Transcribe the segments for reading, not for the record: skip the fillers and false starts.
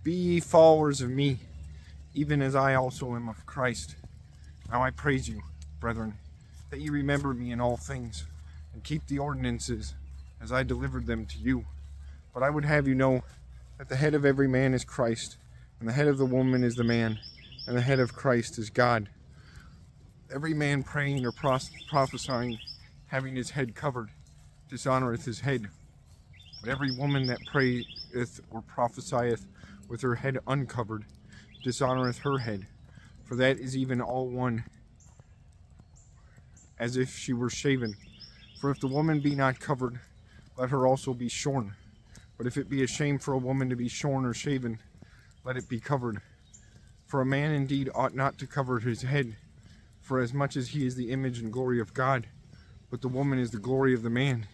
Be ye followers of me, even as I also am of Christ. Now I praise you, brethren, that ye remember me in all things, and keep the ordinances as I delivered them to you. But I would have you know that the head of every man is Christ, and the head of the woman is the man, and the head of Christ is God. Every man praying or prophesying, having his head covered, dishonoreth his head. But every woman that prayeth or prophesieth with her head uncovered, dishonoreth her head. For that is even all one, as if she were shaven. For if the woman be not covered, let her also be shorn. But if it be a shame for a woman to be shorn or shaven, let it be covered. For a man indeed ought not to cover his head, for as much as he is the image and glory of God, but the woman is the glory of the man.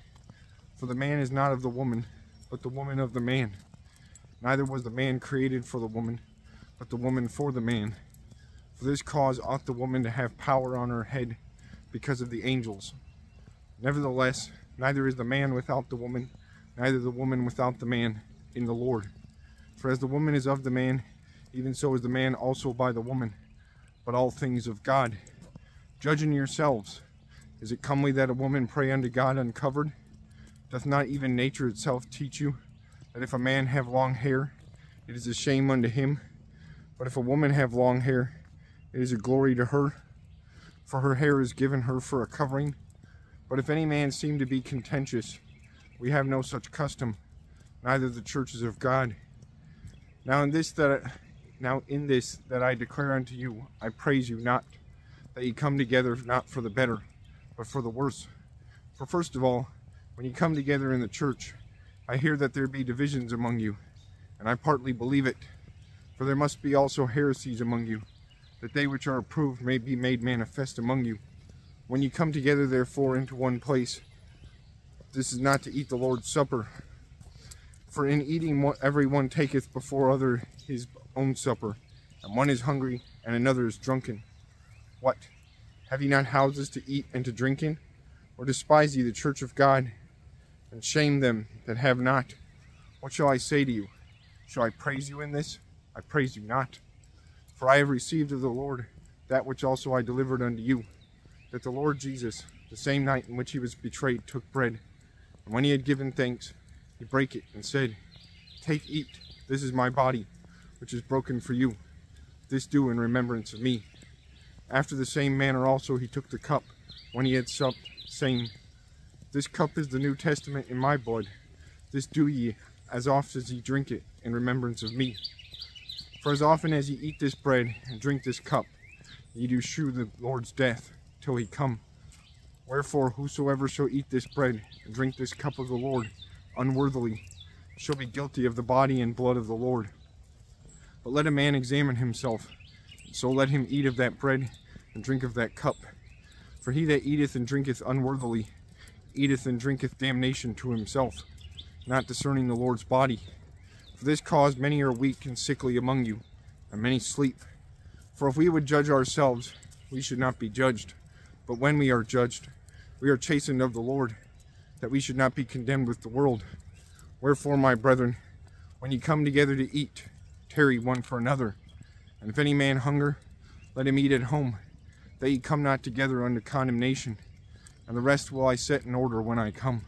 For the man is not of the woman, but the woman of the man. Neither was the man created for the woman, but the woman for the man. For this cause ought the woman to have power on her head, because of the angels. Nevertheless, neither is the man without the woman, neither the woman without the man, in the Lord. For as the woman is of the man, even so is the man also by the woman, but all things of God. Judging yourselves, is it comely that a woman pray unto God uncovered? Doth not even nature itself teach you, that if a man have long hair, it is a shame unto him? But if a woman have long hair, it is a glory to her, for her hair is given her for a covering. But if any man seem to be contentious, we have no such custom, neither the churches of God. Now in this that I declare unto you, I praise you not, that ye come together not for the better, but for the worse. For first of all, when ye come together in the church, I hear that there be divisions among you, and I partly believe it. For there must be also heresies among you, that they which are approved may be made manifest among you. When ye come together therefore into one place, this is not to eat the Lord's Supper. For in eating every one taketh before other his own supper, and one is hungry, and another is drunken. What? Have ye not houses to eat and to drink in? Or despise ye the church of God, and shame them that have not? What shall I say to you? Shall I praise you in this? I praise you not. For I have received of the Lord that which also I delivered unto you, that the Lord Jesus, the same night in which he was betrayed, took bread, and when he had given thanks, he brake it, and said, Take, eat, this is my body, which is broken for you. This do in remembrance of me. After the same manner also he took the cup, when he had supped, saying, This cup is the New Testament in my blood. This do ye, as oft as ye drink it, in remembrance of me. For as often as ye eat this bread, and drink this cup, ye do shew the Lord's death, till he come. Wherefore whosoever shall eat this bread, and drink this cup of the Lord, unworthily, shall be guilty of the body and blood of the Lord. But let a man examine himself, so let him eat of that bread, and drink of that cup. For he that eateth and drinketh unworthily, eateth and drinketh damnation to himself, not discerning the Lord's body. For this cause many are weak and sickly among you, and many sleep. For if we would judge ourselves, we should not be judged. But when we are judged, we are chastened of the Lord, that we should not be condemned with the world. Wherefore, my brethren, when ye come together to eat, tarry one for another. And if any man hunger, let him eat at home, that ye come not together unto condemnation. And the rest will I set in order when I come.